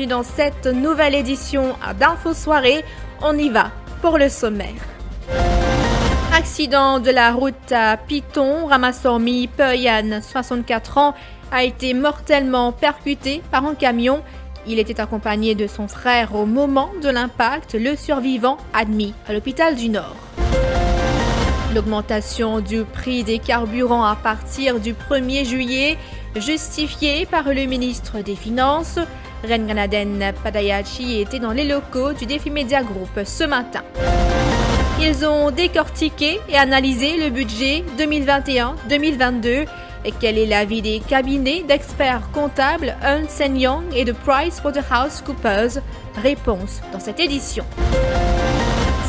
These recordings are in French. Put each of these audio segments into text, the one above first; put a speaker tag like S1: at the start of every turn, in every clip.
S1: Dans cette nouvelle édition d'Info Soirée, on y va pour le sommaire. Accident de la route à Piton, Ramasormi Peuyan, 64 ans, a été mortellement percuté par un camion. Il était accompagné de son frère au moment de l'impact, le survivant admis à l'hôpital du Nord. L'augmentation du prix des carburants à partir du 1er juillet, justifiée par le ministre des Finances. Renganaden Padayachi était dans les locaux du Défi Media Group ce matin. Ils ont décortiqué et analysé le budget 2021-2022. Et quel est l'avis des cabinets d'experts comptables Ernst & Young et de PricewaterhouseCoopers? Réponse dans cette édition.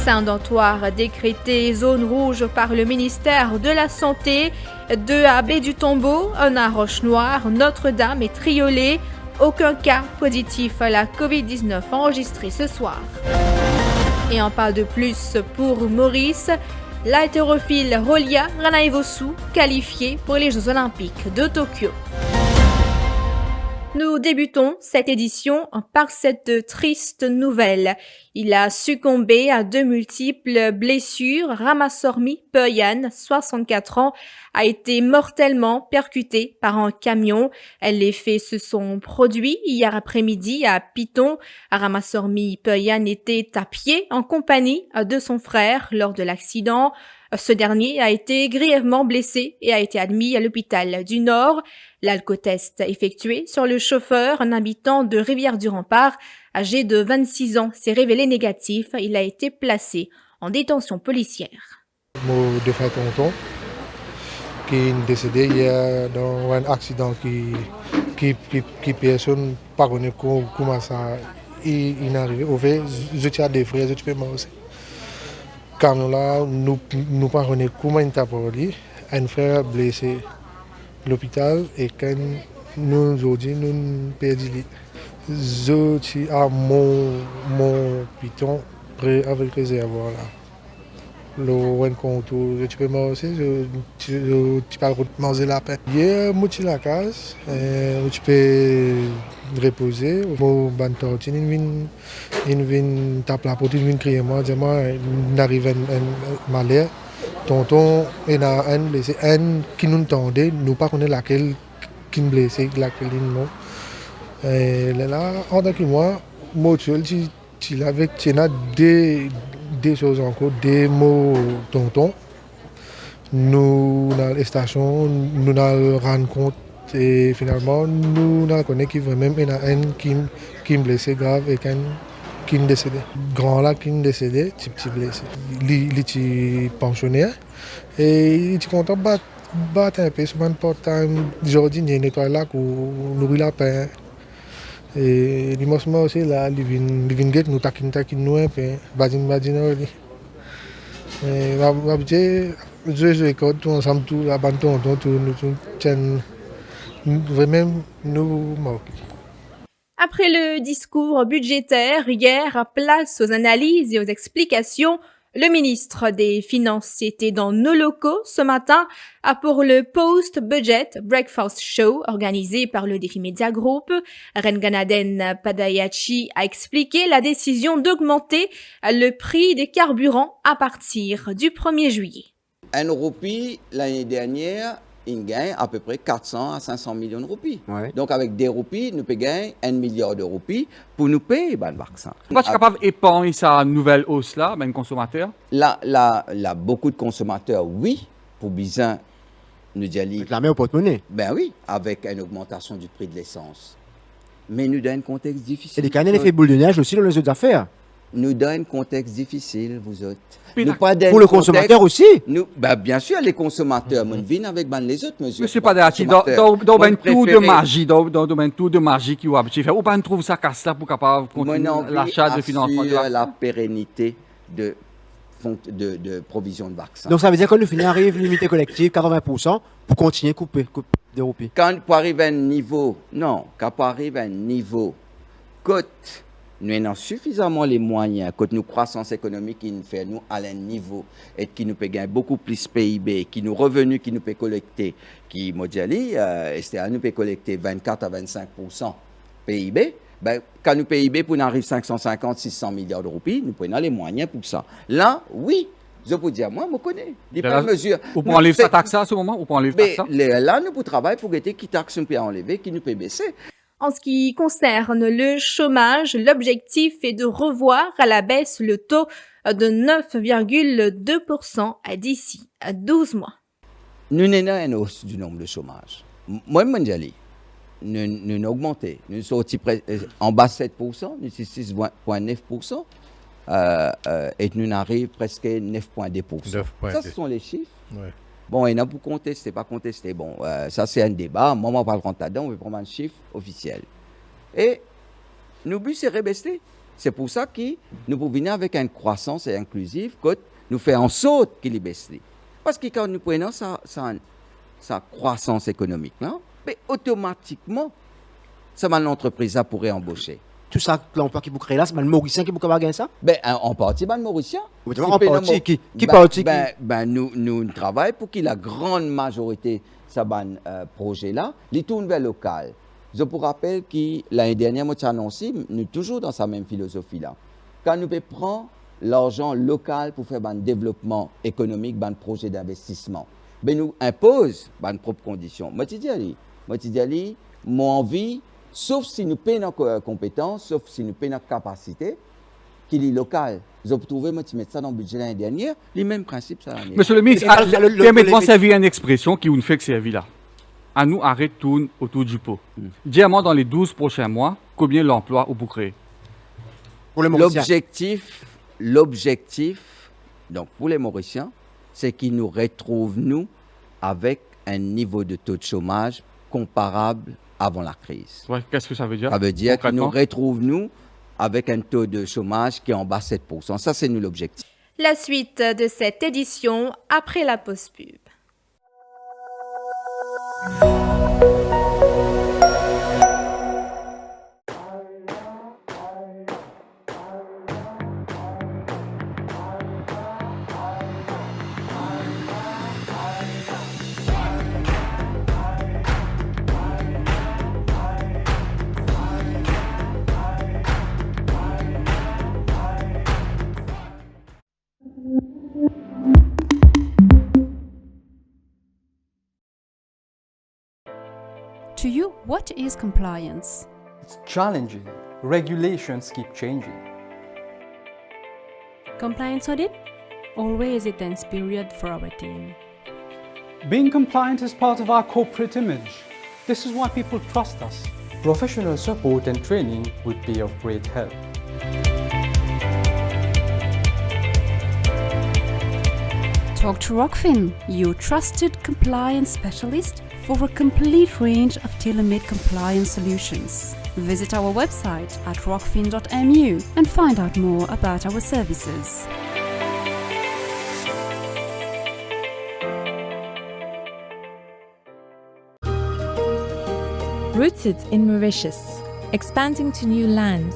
S1: Saint-Dentoir décrété zone rouge par le ministère de la Santé. 2 à Baie du Tombeau, 1 à Roche-Noire, Notre-Dame et Triolet. Aucun cas positif à la COVID-19 enregistré ce soir. Et en pas de plus pour Maurice, l'haltérophile Rolia Ranaivosu qualifié pour les Jeux Olympiques de Tokyo. Nous débutons cette édition par cette triste nouvelle. Il a succombé à 2 multiples blessures. Ramasormi Peuyan, 64 ans, a été mortellement percuté par un camion. Les faits se sont produits hier après-midi à Piton. Ramasormi Peuyan était à pied en compagnie de son frère lors de l'accident. Ce dernier a été grièvement blessé et a été admis à l'hôpital du Nord. L'alcotest effectué sur le chauffeur, un habitant de Rivière-du-Rempart, âgé de 26 ans, s'est révélé négatif. Il a été placé en détention policière.
S2: Mon deux frères tonton qui est décédé hier dans un accident qui personne pas connaît comment ça est arrivé. Au fait, je tiens des frères, je peux aussi. Quand là, nous pas connaît comment il t'a parlé, un frère blessé à l'hôpital et quand nous aujourd'hui nous perdu. Je suis à mon piton près avec le réservoir là. Le rencontre, tu peux manger, tu peux manger la pain. Hier, je suis à la case, tu peux reposer. Mon bantortine, il vient taper la porte, il vient crier moi, il arrive un malheur. Tonton, il y a un blessé, un qui nous entendait, nous pas connaît laquelle qui me blessé, laquelle il non. Et là, en tant que moi tu avec des choses encore, des mots tonton. Nous, dans la station, nous nous rendons compte et finalement, nous connaissons qu'il y a même un qui est blessé grave et qui est décédé. Grand là qui est décédé, petit blessé. Il est pensionnaire et il est content de battre un peu sur mon porte-time. Aujourd'hui, il nettoie là pour nourrir la pain. Et les mosmas aussi là, ils viennent nous taquiner nous un peu, badin aussi. Et je écoute tout ensemble tout la bande tout nous tiens vraiment nous marquer.
S1: Après le discours budgétaire hier, place aux analyses et aux explications. Le ministre des Finances était dans nos locaux ce matin pour le Post-Budget Breakfast Show organisé par le Défi Media Group. Renganaden Padayachi a expliqué la décision d'augmenter le prix des carburants à partir du 1er juillet.
S3: Un roupie, l'année dernière, il gagne à peu près 400 à 500 millions de roupies. Ouais. Donc avec des roupies, nous pouvons gagner 1 milliard de roupies pour nous payer le vaccin.
S4: Vous êtes capable d'épargner sa nouvelle hausse là, même consommateur?
S3: Là, beaucoup de consommateurs, oui, pour bien nous dire.
S5: Avec la main au porte-monnaie.
S3: Ben oui, avec une augmentation du prix de l'essence. Mais nous dans un contexte difficile.
S5: Et les canaux effet boule de neige aussi dans les autres affaires.
S3: Nous dans un contexte difficile, vous autres.
S5: Pour le consommateur aussi.
S3: Bien sûr, les consommateurs, nous viennent avec les autres mesures.
S4: Monsieur Padayachi, dans un tour de magie, dans un tour de magie qui vous a fait, ou pas trouve ça casse là pour capable continuer l'achat de financement de
S3: la pérennité de provision de vaccins.
S5: Donc ça veut dire que nous finissons arrive limité collective 80% pour continuer à couper des roupies.
S3: Quand pour arriver à un niveau, cote. Nous avons suffisamment les moyens, quand nous croissance économique qui nous fait nous à un niveau et qui nous peut gagner beaucoup plus PIB, qui nous revenus qui nous peut collecter, qui Modiali, nous peut collecter 24 à 25% PIB, Ben, quand nous PIB, pour nous arriver 550-600 milliards de roupies, nous prenons les moyens pour ça. Là, oui, je peux dire, moi, je connais. Les
S4: Là,
S3: mesures.
S4: Ou pour enlever sa taxe à ce moment? Ou pour enlever
S3: Mais
S4: taxe?
S3: là, nous pouvons travailler pour guetter qui taxe nous peut enlever, qui nous peut baisser.
S1: En ce qui concerne le chômage, l'objectif est de revoir à la baisse le taux de 9,2% d'ici à 12 mois.
S3: Nous n'avons pas une hausse du nombre de chômage. Moi, je me dis, nous avons augmenté. Nous sommes en bas 7%, nous sommes 6,9%, et nous arrivons presque 9,2%. Ça, ce sont les chiffres.
S2: Ouais.
S3: Bon, il y en a pour contester, pas contester. Bon, ça, c'est un débat. Moi, on va le rentrer là-dedans, on va prendre un chiffre officiel. Et nos buts, c'est rebaisser. C'est pour ça que nous pouvons venir avec une croissance inclusive, que nous faisons en sorte qu'il est baissé. Parce que quand nous prenons sa croissance économique, là, mais automatiquement, ça va l'entreprise à pourrait embaucher.
S5: Tout ça, l'emploi qui vous créez là, c'est le Mauricien qui vous gagner ça?
S3: Ben, en partie, ben, le Mauricien.
S5: Oui, en partie, qui partie?
S3: Nous travaillons pour que la grande majorité de ce projet-là, les tourne vers local. Je vous rappelle que l'année dernière, moi, j'ai annoncé, nous sommes toujours dans sa même philosophie-là. Quand nous prenons l'argent local pour faire un développement économique, un projet d'investissement, ben, nous impose une propre condition. Moi, je dis, mon envie, sauf si nous payons nos compétences, sauf si nous payons nos capacités, qu'il est local. Vous avez trouvé, moi, tu mets ça dans le budget l'année dernière, les mêmes principes, ça l'année.
S4: Monsieur le ministre, permettez-moi de servir une expression qui vous fait que c'est là. À nous, arrête tourne autour du pot. Dis-moi, dans les 12 prochains mois, combien d'emplois vous créez?
S5: Pour les Mauriciens.
S3: L'objectif, donc pour les Mauriciens, c'est qu'ils nous retrouvent, nous, avec un niveau de taux de chômage comparable avant la crise.
S4: Ouais, qu'est-ce que ça veut dire?
S3: Ça veut dire qu'ils nous retrouvent, nous, avec un taux de chômage qui est en bas 7%. Ça, c'est nous l'objectif.
S1: La suite de cette édition après la pause pub.
S6: To you, what is compliance?
S7: It's challenging. Regulations keep changing.
S6: Compliance audit? Always a tense period for our team.
S8: Being compliant is part of our corporate image. This is why people trust us.
S7: Professional support and training would be of great help.
S6: Talk to Rockfin, your trusted compliance specialist for a complete range of tailor-made compliance solutions. Visit our website at rockfin.mu and find out more about our services.
S9: Rooted in Mauritius, expanding to new lands,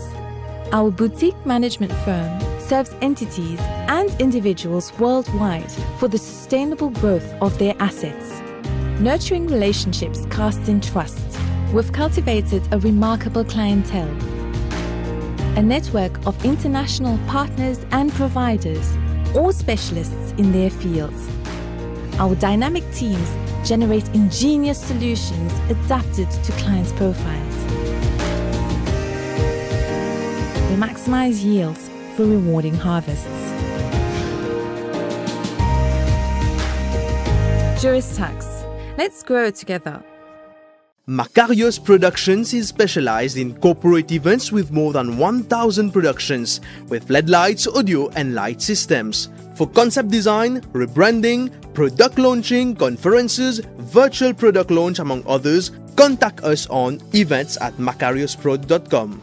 S9: our boutique management firm serves entities and individuals worldwide for the sustainable growth of their assets. Nurturing relationships cast in trust, we've cultivated a remarkable clientele. A network of international partners and providers, all specialists in their fields. Our dynamic teams generate ingenious solutions adapted to clients' profiles. We maximize yields for rewarding harvests. Juris Tax. Let's grow together.
S10: Macarius Productions is specialized in corporate events with more than 1,000 productions with LED lights, audio and light systems. For concept design, rebranding, product launching, conferences, virtual product launch among others, contact us on events@macariusprod.com.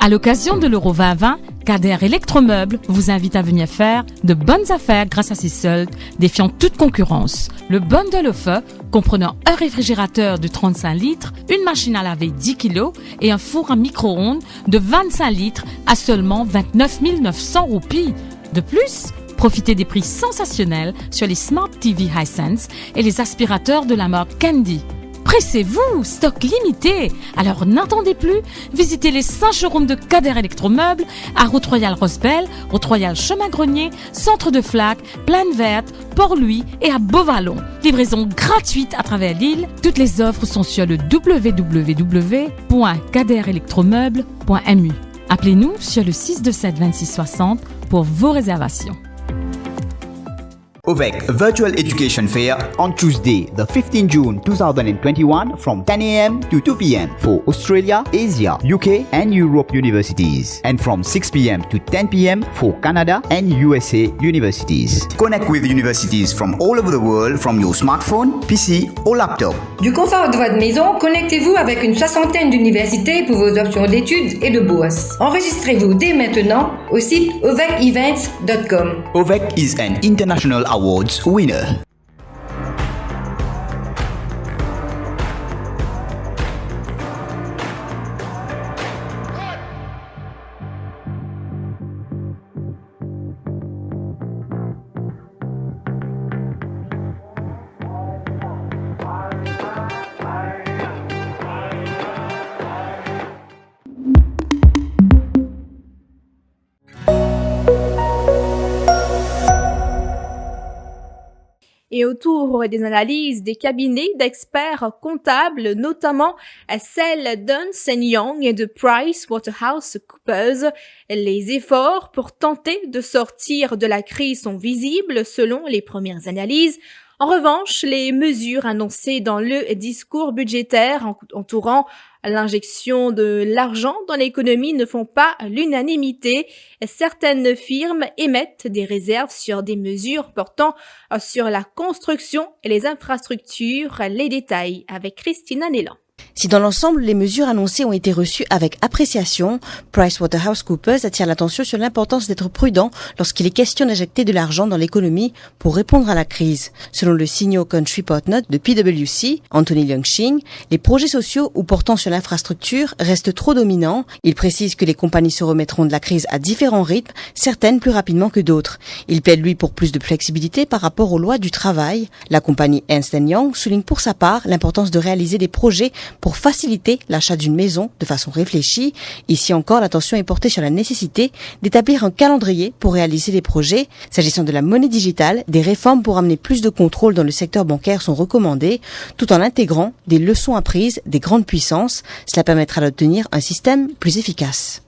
S11: À l'occasion de l'Euro 2020, Kader Electromeubles vous invite à venir faire de bonnes affaires grâce à ses soldes, défiant toute concurrence. Le bundle au feu, comprenant un réfrigérateur de 35 litres, une machine à laver 10 kg et un four à micro-ondes de 25 litres à seulement 29 900 roupies. De plus, profitez des prix sensationnels sur les Smart TV Hisense et les aspirateurs de la marque Candy. Pressez-vous, stock limité. Alors n'attendez plus, visitez les 5 showrooms de Kader Électromeubles à Route Royale Rosbel, Route Royale Chemin Grenier, Centre de Flac, Plaine Verte, Port-Louis et à Beauvallon. Livraison gratuite à travers l'île. Toutes les offres sont sur le www.kaderelectromeubles.mu. Appelez-nous sur le 627 26 60 pour vos réservations.
S12: OVEC Virtual Education Fair on Tuesday, the 15th June 2021 from 10 a.m. to 2 p.m. for Australia, Asia, UK and Europe universities, and from 6 p.m. to 10 p.m. for Canada and USA universities. Connect with universities from all over the world from your smartphone, PC or laptop.
S13: Du confort de votre maison, connectez-vous avec une 60aine d'universités pour vos options d'études et de bourse. Enregistrez-vous dès maintenant au site ovecevents.com.
S12: OVEC is an international awards winner.
S1: Et autour des analyses des cabinets d'experts comptables, notamment celle d'Ernst & Young et de PricewaterhouseCoopers, les efforts pour tenter de sortir de la crise sont visibles selon les premières analyses. En revanche, les mesures annoncées dans le discours budgétaire entourant l'injection de l'argent dans l'économie ne font pas l'unanimité. Certaines firmes émettent des réserves sur des mesures portant sur la construction et les infrastructures. Les détails avec Christina Nélan.
S14: Si dans l'ensemble, les mesures annoncées ont été reçues avec appréciation, PricewaterhouseCoopers attire l'attention sur l'importance d'être prudent lorsqu'il est question d'injecter de l'argent dans l'économie pour répondre à la crise. Selon le Senior Country Partner de PwC, Anthony Leung-Shing, les projets sociaux ou portant sur l'infrastructure restent trop dominants. Il précise que les compagnies se remettront de la crise à différents rythmes, certaines plus rapidement que d'autres. Il plaide lui pour plus de flexibilité par rapport aux lois du travail. La compagnie Ernst & Young souligne pour sa part l'importance de réaliser des projets pour faciliter l'achat d'une maison de façon réfléchie. Ici encore, l'attention est portée sur la nécessité d'établir un calendrier pour réaliser les projets. S'agissant de la monnaie digitale, des réformes pour amener plus de contrôle dans le secteur bancaire sont recommandées, tout en intégrant des leçons apprises des grandes puissances. Cela permettra d'obtenir un système plus efficace.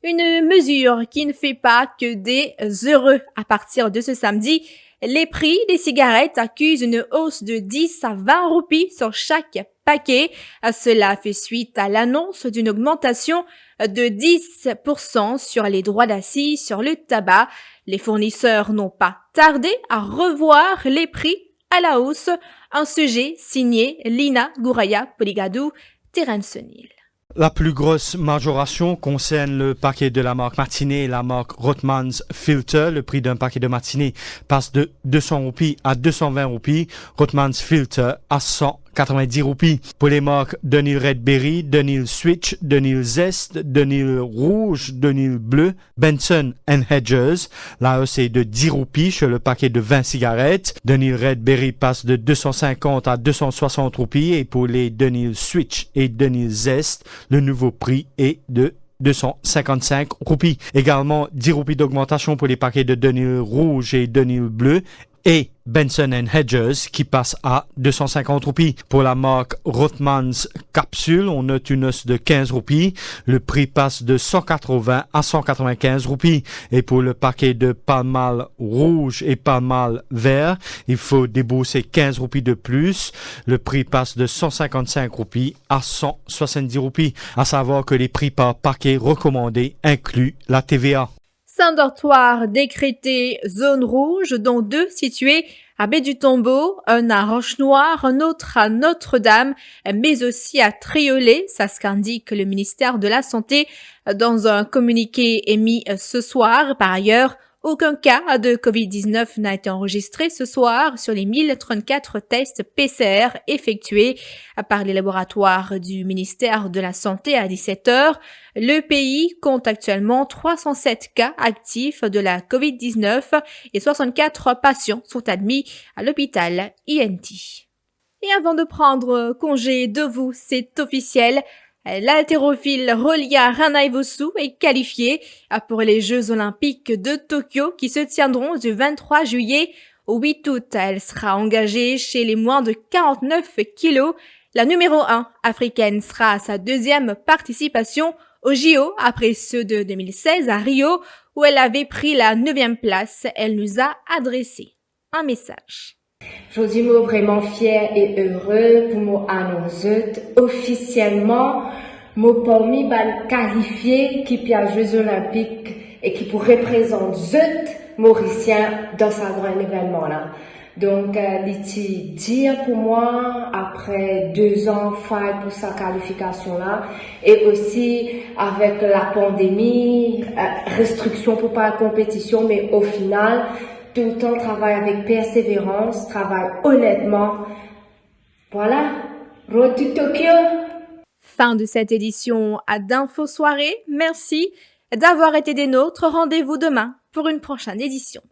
S1: Une mesure qui ne fait pas que des heureux. À partir de ce samedi, les prix des cigarettes accusent une hausse de 10 à 20 roupies sur chaque paquet. Cela fait suite à l'annonce d'une augmentation de 10% sur les droits d'accise sur le tabac. Les fournisseurs n'ont pas tardé à revoir les prix à la hausse. Un sujet signé Lina Gouraya-Poligadou, Terence Neal.
S15: La plus grosse majoration concerne le paquet de la marque Martinet et la marque Rothmans Filter. Le prix d'un paquet de Martinet passe de 200 roupies à 220 roupies. Rothmans Filter à 190 roupies. Pour les marques Dunhill Red Berry, Dunhill Switch, Dunhill Zest, Dunhill Rouge, Dunhill Bleu, Benson & Hedges, la hausse est de 10 roupies sur le paquet de 20 cigarettes. Dunhill Red Berry passe de 250 à 260 roupies et pour les Dunhill Switch et Dunhill Zest, le nouveau prix est de 255 roupies. Également 10 roupies d'augmentation pour les paquets de Dunhill Rouge et Dunhill Bleu et Benson & Hedges qui passe à 250 roupies. Pour la marque Rothmans Capsule, on note une hausse de 15 roupies. Le prix passe de 180 à 195 roupies. Et pour le paquet de Palmal Rouge et Palmal Vert, il faut débourser 15 roupies de plus. Le prix passe de 155 roupies à 170 roupies. À savoir que les prix par paquet recommandés incluent la TVA.
S1: 5 dortoirs décrétés zone rouge, dont 2 situés à Baie-du-Tombeau, un à Roche-Noire, un autre à Notre-Dame, mais aussi à Triolet. C'est ce qu'indique le ministère de la Santé dans un communiqué émis ce soir. Par ailleurs, aucun cas de Covid-19 n'a été enregistré ce soir sur les 1034 tests PCR effectués par les laboratoires du ministère de la Santé à 17h. Le pays compte actuellement 307 cas actifs de la Covid-19 et 64 patients sont admis à l'hôpital INT. Et avant de prendre congé de vous, c'est officiel. L'haltérophile Rolia Ranaivosu est qualifiée pour les Jeux Olympiques de Tokyo qui se tiendront du 23 juillet au 8 août. Elle sera engagée chez les moins de 49 kilos. La numéro 1 africaine sera à sa deuxième participation au JO après ceux de 2016 à Rio où elle avait pris la 9e place. Elle nous a adressé un message.
S16: Je suis vraiment fière et heureux pour m'annoncer officiellement mon parmi les qualifiés qui pour les Jeux Olympiques et qui pour représenter Mauricien dans ce grand événement là. Donc, l'iti dire pour moi après 2 ans faille pour sa qualification là et aussi avec la pandémie, restriction pour pas la compétition, mais au final tout le temps travaille avec persévérance, travaille honnêtement. Voilà, Road to Tokyo.
S1: Fin de cette édition d'Info Soirée. Merci d'avoir été des nôtres. Rendez-vous demain pour une prochaine édition.